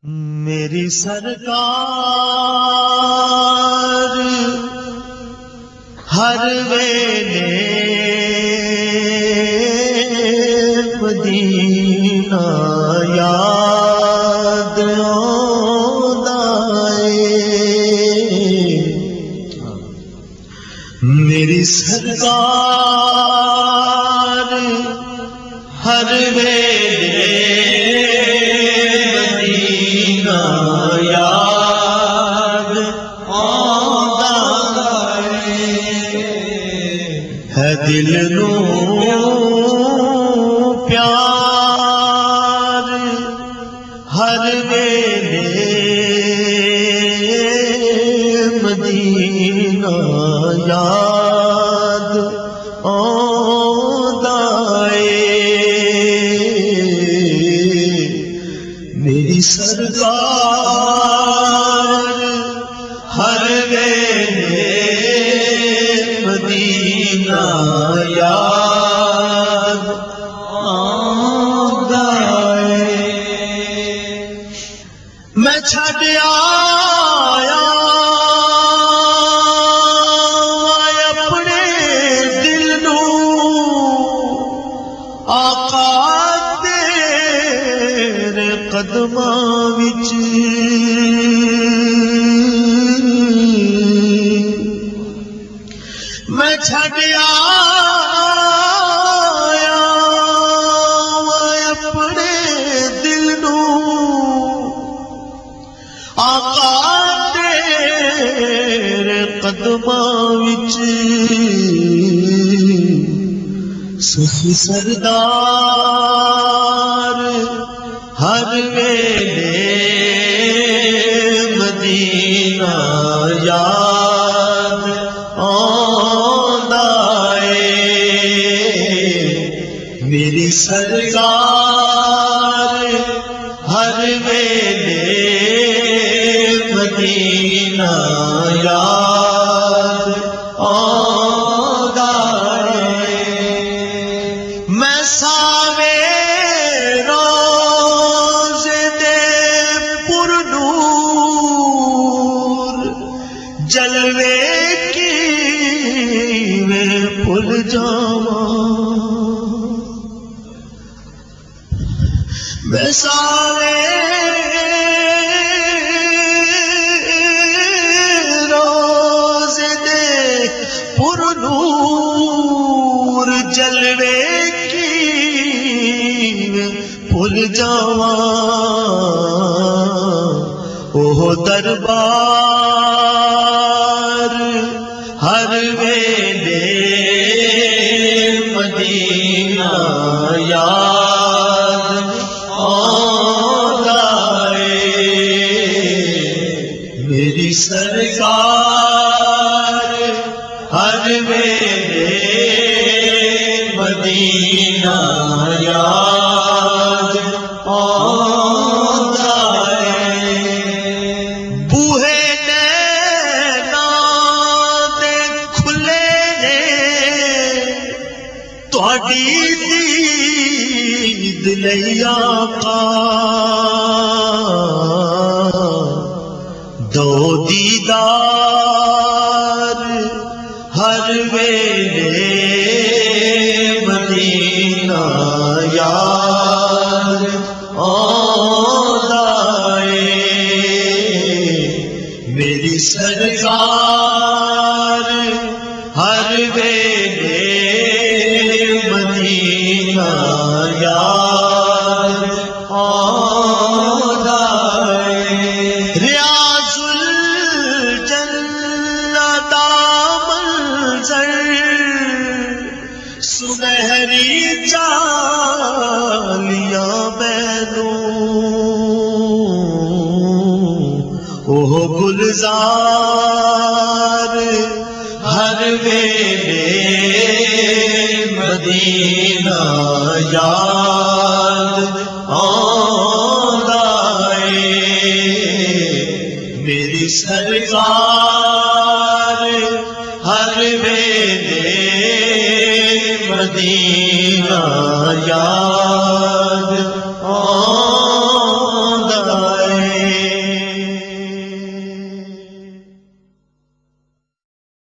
میری سرکار ہر ویلے مدینہ یاد آندا اے میری سرکار ہر ویلے مدینہ یاد آندا ہے دل نو پیار ہر ویلے مدینہ یاد آندا اے میری سرکار ہر ویلے مدینہ یاد آندا اے میں چھڈ آیا اپنے دل نو آقا تیرے قدماں وچ میں چھڈ آیا اپنے دل نو آقا تیرے قدماں وچ سخی سردار ہر ویلے مدینہ یاد آندا اے میری سرکار ہر ویلے مدینہ یاد آندا اے میں ساوے روزے دے پر نور جلوے کی میں بھول جاواں میں ساوے روزے دے پر نور جلوے کی میں بھول جاواں اوہ دربار ہر ویلے مدینہ یاد آندا اے میری سرکار ہر ویلے مدینہ یاد آندا اے بوہے نینا دے کھلے نے تہاڈی دید لئی آقا دو دیدار ہر ویلے مدینہ یاد آندا اے میری سرکار ہر ویلے مدینہ یاد آندا اے ریاض الجنہ دا منظر سنہری چالیاں بینوں اوہ گلزار ہر ویلے مدینہ یاد آندا اے میری سرکار ہر ویلے مدینہ یاد